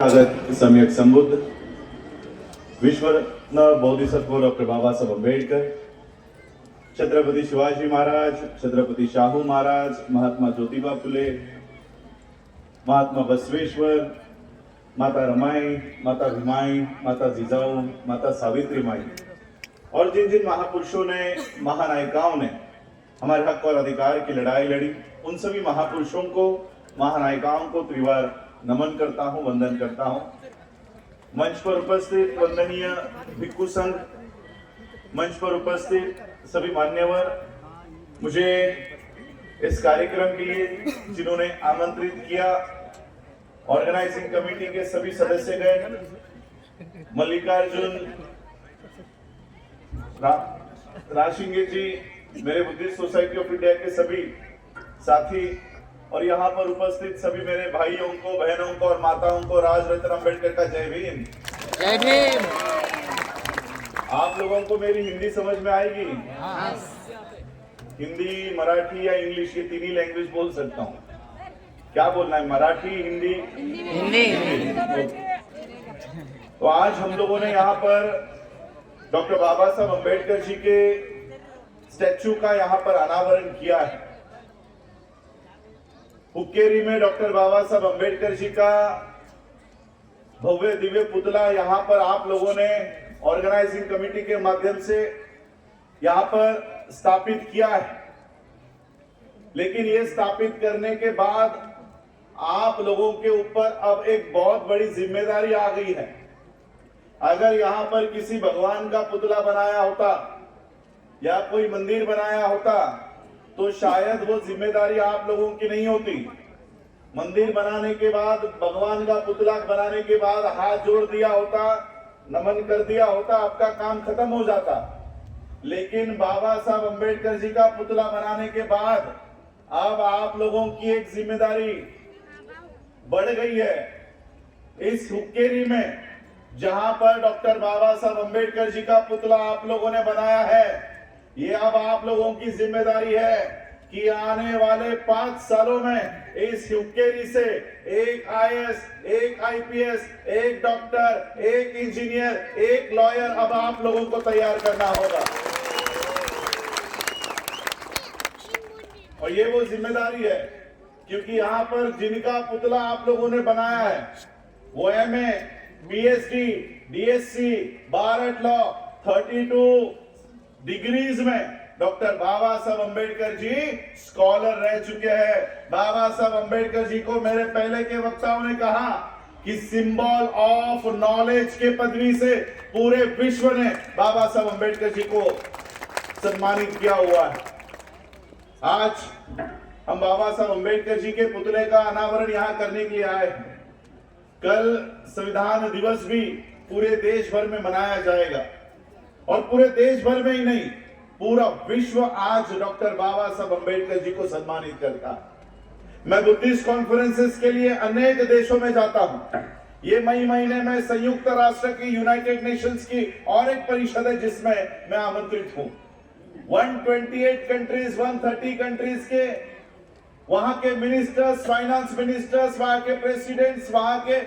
सम्यक संबुद्ध विश्वरत्न बोधिसत्व डॉक्टर बाबासाहेब आंबेडकर, छत्रपति शिवाजी महाराज, छत्रपति शाहू महाराज, महात्मा ज्योतिबा फुले, महात्मा बसवेश्वर, माता रमाई, माता भीमाई, माता जिजाऊ, माता सावित्री माई और जिन जिन महापुरुषों ने, महानायिकाओं ने हमारे हक और अधिकार की लड़ाई लड़ी, उन सभी महापुरुषों को, महानायिकाओं को त्रिवार नमन करता हूं, वंदन करता हूं। मंच पर उपस्थित वंदनीय भिक्षु संघ, मंच पर उपस्थित सभी मान्यवर, मुझे इस कार्यक्रम के लिए जिन्होंने आमंत्रित किया, ऑर्गेनाइजिंग कमेटी के सभी सदस्यगण, मल्लिकार्जुन राशिंगे जी, मेरे बुद्धिस्ट सोसाइटी ऑफ इंडिया के सभी साथी और यहाँ पर उपस्थित सभी मेरे भाइयों को, बहनों को और माताओं को राज रत्न अम्बेडकर का जय भीम। जय भीम। आप लोगों को मेरी हिंदी समझ में आएगी? हिंदी, मराठी या इंग्लिश, ये तीन ही लैंग्वेज बोल सकता हूँ। क्या बोलना है? मराठी, हिंदी, हिंदी। तो आज हम लोगों ने यहाँ पर डॉक्टर बाबा साहब अम्बेडकर जी के स्टैचू का यहाँ पर अनावरण किया है। हुक्केरी में डॉक्टर बाबा साहब अम्बेडकर जी का भव्य दिव्य पुतला यहाँ पर आप लोगों ने ऑर्गेनाइजिंग कमेटी के माध्यम से यहाँ पर स्थापित किया है। लेकिन ये स्थापित करने के बाद आप लोगों के ऊपर अब एक बहुत बड़ी जिम्मेदारी आ गई है। अगर यहाँ पर किसी भगवान का पुतला बनाया होता या कोई मंदिर बनाया होता तो शायद वो जिम्मेदारी आप लोगों की नहीं होती। मंदिर बनाने के बाद, भगवान का पुतला बनाने के बाद हाथ जोड़ दिया होता, नमन कर दिया होता, आपका काम खत्म हो जाता। लेकिन बाबा साहब अम्बेडकर जी का पुतला बनाने के बाद अब आप लोगों की एक जिम्मेदारी बढ़ गई है। इस हुक्केरी में जहां पर डॉक्टर बाबा साहब अम्बेडकर जी का पुतला आप लोगों ने बनाया है, ये अब आप लोगों की जिम्मेदारी है कि आने वाले 5 सालों में इस हुक्केरी से एक आईएएस, एक आईपीएस, एक डॉक्टर, एक इंजीनियर, एक लॉयर अब आप लोगों को तैयार करना होगा। और ये वो जिम्मेदारी है क्योंकि यहाँ पर जिनका पुतला आप लोगों ने बनाया है वो MA, PhD, DSC, Bharat law, 32 degrees में डॉक्टर बाबा साहब अम्बेडकर जी स्कॉलर रह चुके हैं। बाबा साहब अम्बेडकर जी को मेरे पहले के वक्ताओं ने कहा कि सिंबल ऑफ नॉलेज के पदवी से पूरे विश्व ने बाबा साहब अम्बेडकर जी को सम्मानित किया हुआ है। आज हम बाबा साहब अम्बेडकर जी के पुतले का अनावरण यहाँ करने के लिए आए हैं। कल संविधान दिवस भी पूरे देश भर में मनाया जाएगा और पूरे देश भर में ही नहीं, पूरा विश्व आज डॉक्टर बाबा साहब अम्बेडकर जी को सम्मानित करता है। मैं बुद्धिस्ट कॉन्फ्रेंसेस के लिए अनेक देशों में जाता हूं। ये मई महीने में संयुक्त राष्ट्र की, यूनाइटेड नेशंस की और एक परिषद है जिसमें मैं आमंत्रित हूं। 128 कंट्रीज, 130 कंट्रीज के वहां के मिनिस्टर्स, फाइनेंस मिनिस्टर्स, वहां के प्रेसिडेंट्स, वहां के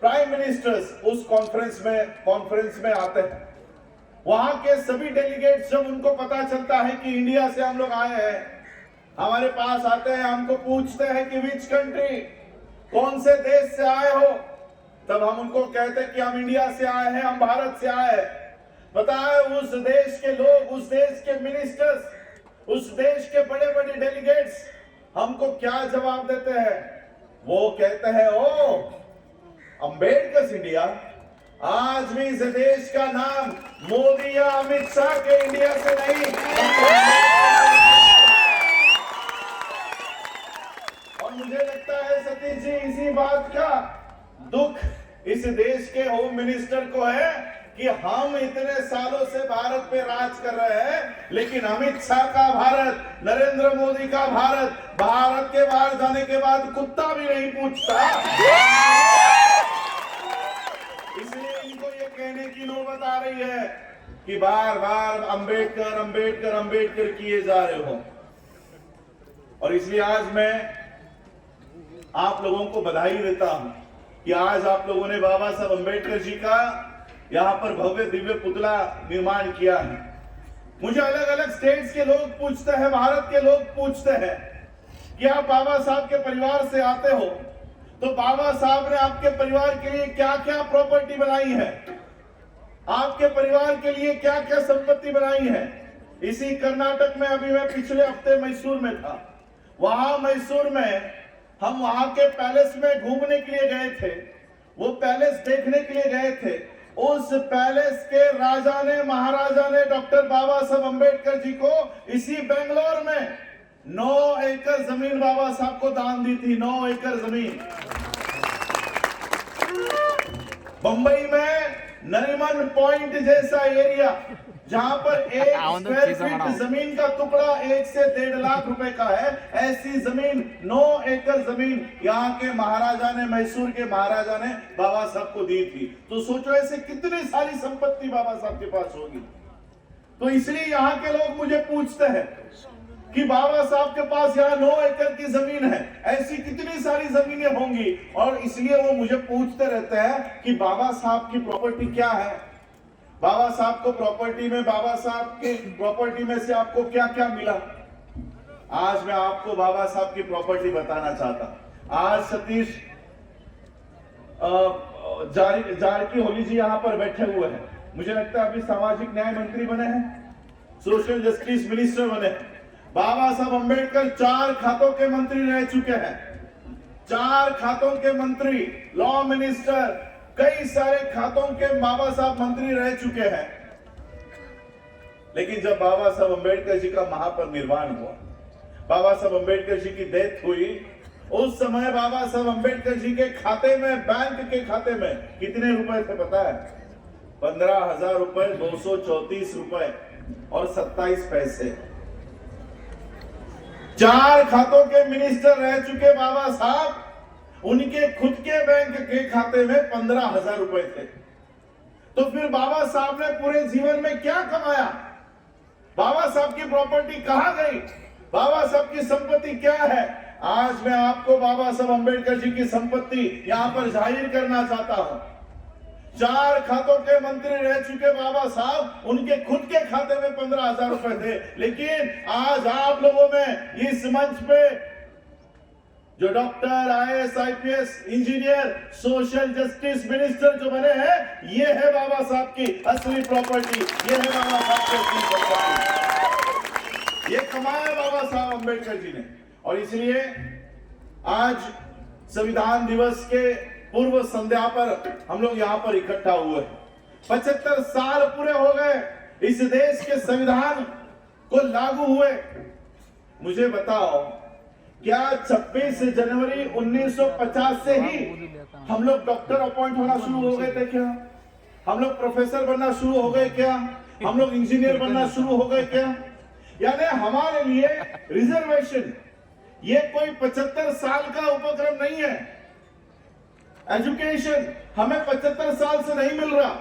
प्राइम मिनिस्टर्स उस कॉन्फ्रेंस में आते हैं। वहां के सभी डेलीगेट्स, जब उनको पता चलता है कि इंडिया से हम लोग आए हैं, हमारे पास आते हैं, हमको पूछते हैं कि विच कंट्री, कौन से देश से आए हो, तब हम उनको कहते हैं कि हम इंडिया से आए हैं, हम भारत से आए हैं। पता है उस देश के लोग, उस देश के मिनिस्टर्स, उस देश के बड़े बड़े डेलीगेट्स हमको क्या जवाब देते हैं? वो कहते हैं, ओ अम्बेडकर इंडिया। आज भी इस देश का नाम मोदी या अमित शाह के इंडिया से नहीं, और मुझे लगता है सतीश जी इसी बात का दुख इस देश के होम मिनिस्टर को है कि हम इतने सालों से भारत पे राज कर रहे हैं, लेकिन अमित शाह का भारत, नरेंद्र मोदी का भारत, भारत के बाहर जाने के बाद कुत्ता भी नहीं पूछता। इसलिए इनको ये कहने की नौबत आ रही है कि बार बार अम्बेडकर अम्बेडकर अम्बेडकर किए जा रहे हो। और इसलिए आज मैं आप लोगों को बधाई देता हूं कि आज आप लोगों ने बाबा साहब अम्बेडकर जी का यहाँ पर भव्य दिव्य पुतला निर्माण किया है। मुझे अलग अलग स्टेट्स के लोग पूछते हैं, भारत के लोग पूछते हैं कि आप बाबा साहब के परिवार से आते हो, तो बाबा साहब ने आपके परिवार के लिए क्या क्या प्रॉपर्टी बनाई है, आपके परिवार के लिए क्या क्या संपत्ति बनाई है। इसी कर्नाटक में अभी मैं पिछले हफ्ते मैसूर में था। वहां मैसूर में हम वहां के पैलेस में घूमने के लिए गए थे, वो पैलेस देखने के लिए गए थे। उस पैलेस के राजा ने, महाराजा ने डॉक्टर बाबा साहब अम्बेडकर जी को इसी बेंगलोर में 9 एकड़ जमीन बाबा साहब को दान दी थी। 9 एकड़ जमीन। बंबई में नरीमन पॉइंट जैसा एरिया जहां पर 1 स्क्वायर फीट जमीन का टुकड़ा 1 से 1.5 लाख रुपए का है, ऐसी जमीन 9 एकड़ जमीन यहाँ के महाराजा ने, मैसूर के महाराजा ने बाबा साहब को दी थी। तो सोचो ऐसे कितनी सारी संपत्ति बाबा साहब के पास होगी। तो इसलिए यहाँ के लोग मुझे पूछते हैं कि बाबा साहब के पास यहाँ 9 एकड़ की जमीन है, ऐसी कितनी सारी जमीनें होंगी। और इसलिए वो मुझे पूछते रहते हैं कि बाबा साहब की प्रॉपर्टी क्या है, बाबा साहब को प्रॉपर्टी में, बाबा साहब के प्रॉपर्टी में से आपको क्या क्या मिला। आज मैं आपको बाबा साहब की प्रॉपर्टी बताना चाहता हूं। आज सतीश जारकीहोली जी यहाँ पर बैठे हुए हैं। मुझे लगता है अभी सामाजिक न्याय मंत्री बने हैं, सोशल जस्टिस मिनिस्टर बने हैं। बाबा साहब अम्बेडकर 4 खातों के मंत्री रह चुके हैं, 4 खातों के मंत्री, लॉ मिनिस्टर, कई सारे खातों के बाबा साहब मंत्री रह चुके हैं। लेकिन जब बाबा साहब अम्बेडकर जी का महापरिनिर्वाण हुआ, बाबा साहब अम्बेडकर जी की डेथ हुई, उस समय बाबा साहब अम्बेडकर जी के खाते में, बैंक के खाते में कितने रुपए थे पता है? 15,000 रुपए, 234 रुपए और 27 पैसे। 4 खातों के मिनिस्टर रह चुके बाबा साहब, उनके खुद के बैंक के खाते में 15,000 रुपए थे। तो फिर बाबा साहब ने पूरे जीवन में क्या कमाया? बाबा साहब की प्रॉपर्टी कहां गई? बाबा साहब की संपत्ति क्या है? आज मैं आपको बाबा साहब अम्बेडकर जी की संपत्ति यहां पर जाहिर करना चाहता हूं। 4 खातों के मंत्री रह चुके बाबा साहब, उनके खुद के खाते में 15,000 रुपए थे। लेकिन आज आप लोगों में इस मंच पे जो doctor, IAS, IPS, engineer, social justice minister जो बने हैं, ये है बाबा साहब की असली प्रॉपर्टी, ये है बाबा साहब की असली प्रॉपर्टी। ये कमाया बाबा साहब अम्बेडकर जी ने। और इसलिए आज संविधान दिवस के पूर्व संध्या पर हम लोग यहाँ पर इकट्ठा हुए। 75 साल पूरे हो गए इस देश के संविधान को लागू हुए। मुझे बताओ, क्या 26 जनवरी 1950 से ही हम लोग डॉक्टर अपॉइंट होना शुरू हो गए थे क्या? हम लोग प्रोफेसर बनना शुरू हो गए क्या? हम लोग इंजीनियर बनना शुरू हो गए क्या? यानी हमारे लिए रिजर्वेशन ये कोई 75 साल का उपक्रम नहीं है। एजुकेशन हमें 75 साल से नहीं मिल रहा।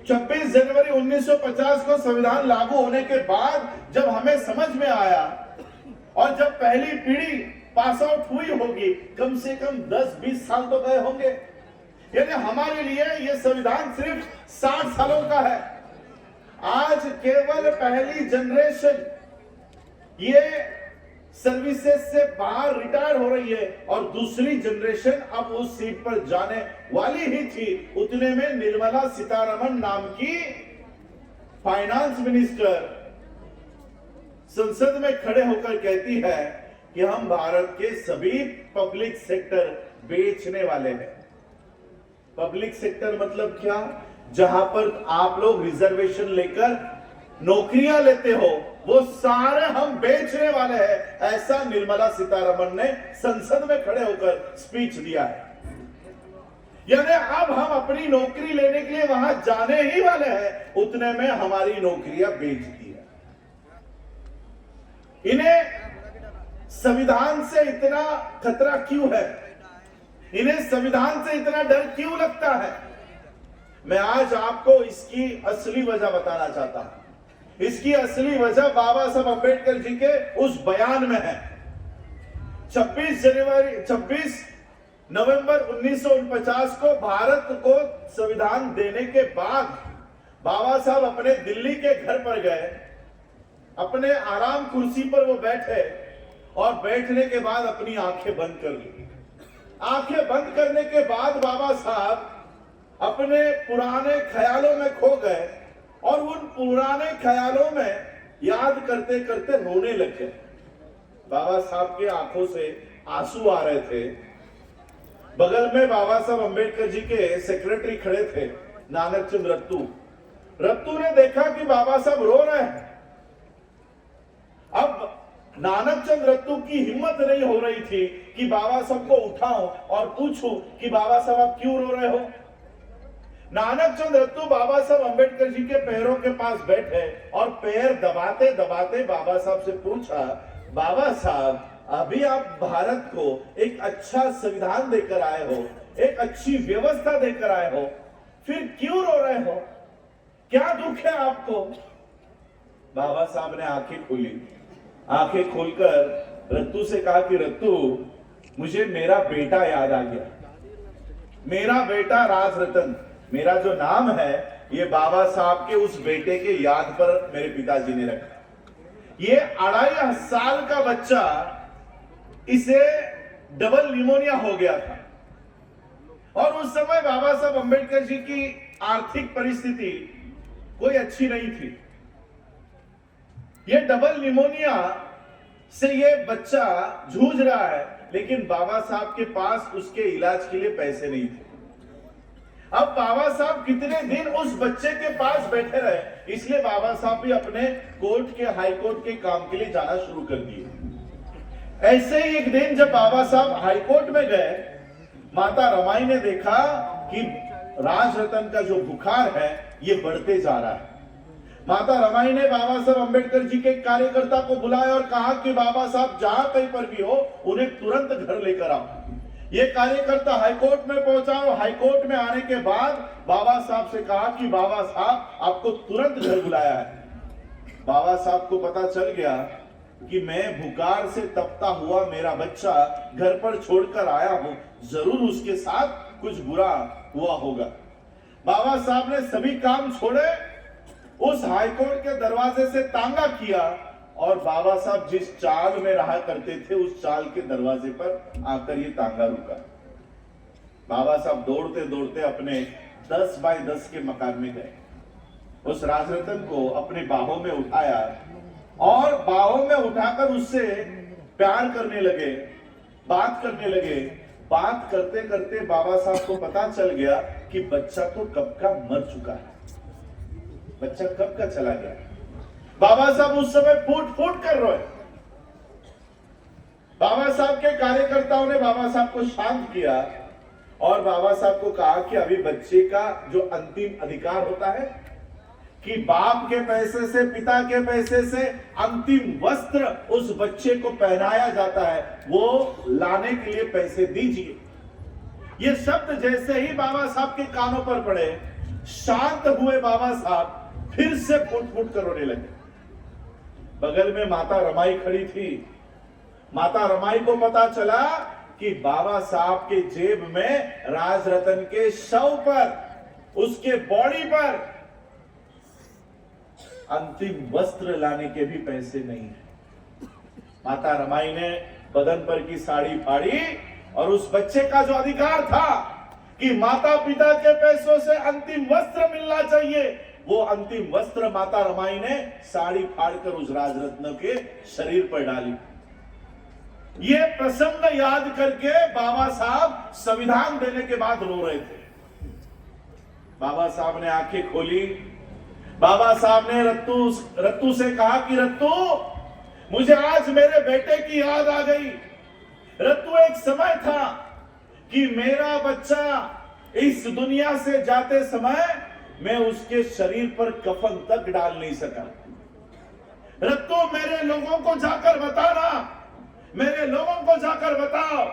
26 जनवरी 1950 को संविधान लागू होने के बाद जब हमें समझ में आया और जब पहली पीढ़ी पास आउट हुई होगी, कम से कम 10-20 साल तो गए होंगे। यानी हमारे लिए यह संविधान सिर्फ 60 सालों का है। आज केवल पहली जनरेशन ये सर्विसेज से बाहर रिटायर हो रही है और दूसरी जनरेशन अब उस सीट पर जाने वाली ही थी। उतने में निर्मला सीतारमण नाम की फाइनेंस मिनिस्टर संसद में खड़े होकर कहती है कि हम भारत के सभी पब्लिक सेक्टर बेचने वाले हैं। पब्लिक सेक्टर मतलब क्या? जहां पर आप लोग रिजर्वेशन लेकर नौकरियां लेते हो, वो सारे हम बेचने वाले हैं। ऐसा निर्मला सीतारमण ने संसद में खड़े होकर स्पीच दिया है। यानी अब हम अपनी नौकरी लेने के लिए वहां जाने ही वाले हैं, उतने में हमारी नौकरियां बेच दी है। इन्हें संविधान से इतना खतरा क्यों है? इन्हें संविधान से इतना डर क्यों लगता है? मैं आज आपको इसकी असली वजह बताना चाहता हूं। इसकी असली वजह बाबा साहब अम्बेडकर जी के उस बयान में है। 26 नवंबर 1949 को भारत को संविधान देने के बाद बाबा साहब अपने दिल्ली के घर पर गए, अपने आराम कुर्सी पर वो बैठे और बैठने के बाद अपनी आंखें बंद कर ली। आंखें बंद करने के बाद बाबा साहब अपने पुराने ख्यालों में खो गए और उन पुराने ख्यालों में याद करते करते रोने लगे। बाबा साहब के आंखों से आंसू आ रहे थे। बगल में बाबा साहब अंबेडकर जी के सेक्रेटरी खड़े थे, नानक चंद रत्तू। रत्तू ने देखा कि बाबा साहब रो रहे हैं। अब नानक चंद रत्तू की हिम्मत नहीं हो रही थी कि बाबा साहब को उठाऊं और पूछूं कि बाबा साहब आप क्यों रो रहे हो। नानक चंद रत्तू बाबा साहब अंबेडकर जी के पैरों के पास बैठे और पैर दबाते दबाते बाबा साहब से पूछा, बाबा साहब अभी आप भारत को एक अच्छा संविधान देकर आए हो, एक अच्छी व्यवस्था देकर आए हो, फिर क्यों रो रहे हो, क्या दुख है आपको। बाबा साहब ने आंखें खोली। आंखें खोलकर रत्तू से कहा कि रत्तू, मुझे मेरा बेटा याद आ गया। मेरा बेटा राजरतन, मेरा जो नाम है ये बाबा साहब के उस बेटे के याद पर मेरे पिताजी ने रखा। ये 2.5 साल का बच्चा, इसे डबल निमोनिया हो गया था और उस समय बाबा साहब अंबेडकर जी की आर्थिक परिस्थिति कोई अच्छी नहीं थी। ये डबल निमोनिया से ये बच्चा जूझ रहा है, लेकिन बाबा साहब के पास उसके इलाज के लिए पैसे नहीं थे। अब बाबा साहब कितने दिन उस बच्चे के पास बैठे रहे, इसलिए बाबा साहब भी अपने कोर्ट के, हाई कोर्ट के काम के लिए जाना शुरू कर दिए। ऐसे ही एक दिन जब बाबा साहब हाई कोर्ट में गए, माता रमाई ने देखा कि राजरतन का जो बुखार है ये बढ़ते जा रहा है। माता रमाई ने बाबा साहब अंबेडकर जी के कार्यकर्ता को बुलाया और कहा कि बाबा साहब जहां कहीं पर भी हो उन्हें तुरंत घर लेकर आओ। ये कार्यकर्ता हाईकोर्ट में पहुंचा और हाईकोर्ट में आने के बाद बाबा साहब से कहा कि बाबा साहब आपको तुरंत घर बुलाया है। बाबा साहब को पता चल गया कि मैं बुखार से तपता हुआ मेरा बच्चा घर पर छोड़कर आया हूं, जरूर उसके साथ कुछ बुरा हुआ होगा। बाबा साहब ने सभी काम छोड़े, उस हाईकोर्ट के दरवाजे से तांगा किया और बाबा साहब जिस चाल में रहा करते थे उस चाल के दरवाजे पर आकर ये तांगा रुका। बाबा साहब दौड़ते दौड़ते अपने 10 बाय 10 के मकान में गए, उस राजरतन को अपने बाहों में उठाया और बाहों में उठाकर उससे प्यार करने लगे, बात करने लगे। बात करते करते बाबा साहब को पता चल गया कि बच्चा तो कब का मर चुका है, बच्चा कब का चला गया। बाबा साहब उस समय फूट फूट कर रोए। बाबा साहब के कार्यकर्ताओं ने बाबा साहब को शांत किया और बाबा साहब को कहा कि अभी बच्चे का जो अंतिम अधिकार होता है कि बाप के पैसे से, पिता के पैसे से अंतिम वस्त्र उस बच्चे को पहनाया जाता है, वो लाने के लिए पैसे दीजिए। ये शब्द जैसे ही बाबा साहब के कानों पर पड़े, शांत हुए बाबा साहब, फिर से फूट फूट कर रोने लगे। बगल में माता रमाई खड़ी थी। माता रमाई को पता चला कि बाबा साहब के जेब में राजरतन के शव पर, उसके बॉडी पर अंतिम वस्त्र लाने के भी पैसे नहीं है। माता रमाई ने बदन पर की साड़ी फाड़ी और उस बच्चे का जो अधिकार था कि माता पिता के पैसों से अंतिम वस्त्र मिलना चाहिए, वो अंतिम वस्त्र माता रमाई ने साड़ी फाड़कर उस राजरत्न के शरीर पर डाली। ये प्रसंग याद करके बाबा साहब संविधान देने के बाद रो रहे थे। बाबा साहब ने आंखें खोली। बाबा साहब ने रत्तू से कहा कि रत्तू, मुझे आज मेरे बेटे की याद आ गई। रत्तू, एक समय था कि मेरा बच्चा इस दुनिया से जाते समय मैं उसके शरीर पर कफन तक डाल नहीं सका। रत्तू, मेरे लोगों को जाकर बताना, मेरे लोगों को जाकर बताओ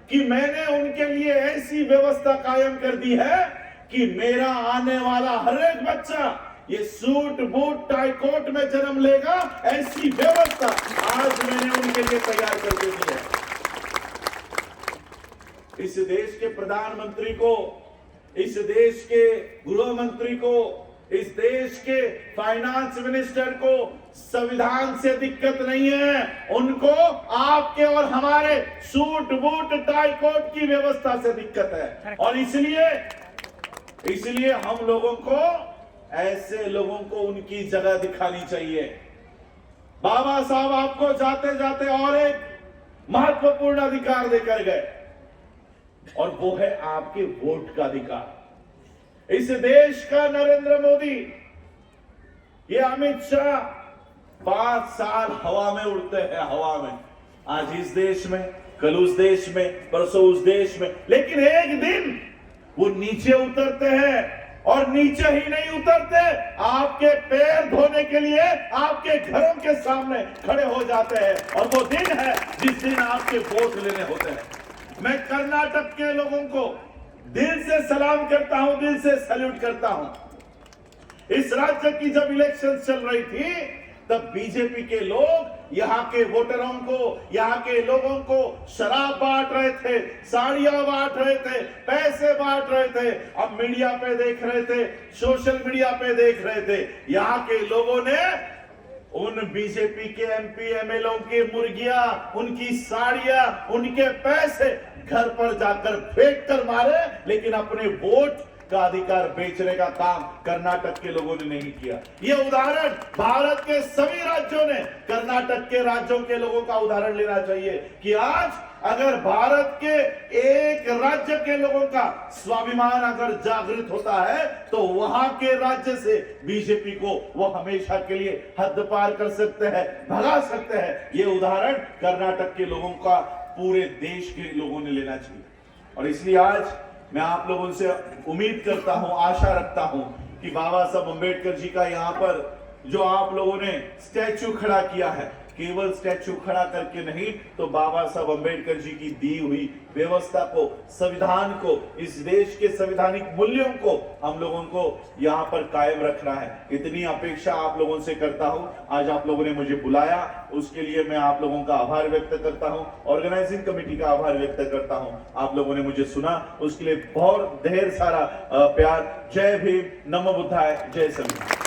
कि मैंने उनके लिए ऐसी व्यवस्था कायम कर दी है कि मेरा आने वाला हर एक बच्चा ये सूट बूट टाई कोट में जन्म लेगा। ऐसी व्यवस्था आज मैंने उनके लिए तैयार कर दी है। इस देश के प्रधानमंत्री को, इस देश के गृह मंत्री को, इस देश के फाइनेंस मिनिस्टर को संविधान से दिक्कत नहीं है, उनको आपके और हमारे सूट बूट टाई कोट की व्यवस्था से दिक्कत है। और इसलिए हम लोगों को, ऐसे लोगों को उनकी जगह दिखानी चाहिए। बाबा साहब आपको जाते जाते और एक महत्वपूर्ण अधिकार देकर गए, और वो है आपके वोट का अधिकार। इस देश का नरेंद्र मोदी, ये अमित शाह 5 साल हवा में उड़ते हैं, हवा में, आज इस देश में, कल उस देश में, परसों उस देश में, लेकिन एक दिन वो नीचे उतरते हैं, और नीचे ही नहीं उतरते, आपके पैर धोने के लिए आपके घरों के सामने खड़े हो जाते हैं। और वो दिन है जिस दिन आपके वोट लेने होते हैं। मैं कर्नाटक के लोगों को दिल से सलाम करता हूं, दिल से सैल्यूट करता हूं। इस राज्य की जब इलेक्शन चल रही थी, तब बीजेपी के लोग यहां के वोटरों को, यहां के लोगों को शराब बांट रहे थे, साड़ियां बांट रहे थे, पैसे बांट रहे थे। अब मीडिया पे देख रहे थे, सोशल मीडिया पे देख रहे थे, यहां के लोगों ने उन बीजेपी के एमपी एमएलओ के मुर्गियां, उनकी साड़ियां, उनके पैसे घर पर जाकर फेंक कर मारे, लेकिन अपने वोट का अधिकार बेचने का काम कर्नाटक के लोगों ने नहीं किया। यह उदाहरण भारत के सभी राज्यों ने कर्नाटक के राज्यों के लोगों का उदाहरण लेना चाहिए कि आज अगर भारत के एक राज्य के लोगों का स्वाभिमान अगर जागृत होता है, तो वहां के राज्य से बीजेपी को वो हमेशा के लिए हद पार कर सकते हैं, भगा सकते हैं। ये उदाहरण कर्नाटक के लोगों का पूरे देश के लोगों ने लेना चाहिए। और इसलिए आज मैं आप लोगों से उम्मीद करता हूं, आशा रखता हूं कि बाबा साहब अम्बेडकर जी का यहाँ पर जो आप लोगों ने स्टैचू खड़ा किया है, केवल स्टैचू खड़ा करके नहीं, तो बाबा साहब अम्बेडकर जी की दी हुई व्यवस्था को, संविधान को, इस देश के संवैधानिक मूल्यों को हम लोगों को यहाँ पर कायम रखना है। इतनी अपेक्षा आप लोगों से करता हूँ। आज आप लोगों ने मुझे बुलाया, उसके लिए मैं आप लोगों का आभार व्यक्त करता हूँ, ऑर्गेनाइजिंग कमेटी का आभार व्यक्त करता हूँ। आप लोगों ने मुझे सुना, उसके लिए बहुत ढेर सारा प्यार। जय भीम, नमो बुद्धाय, जय संविधान।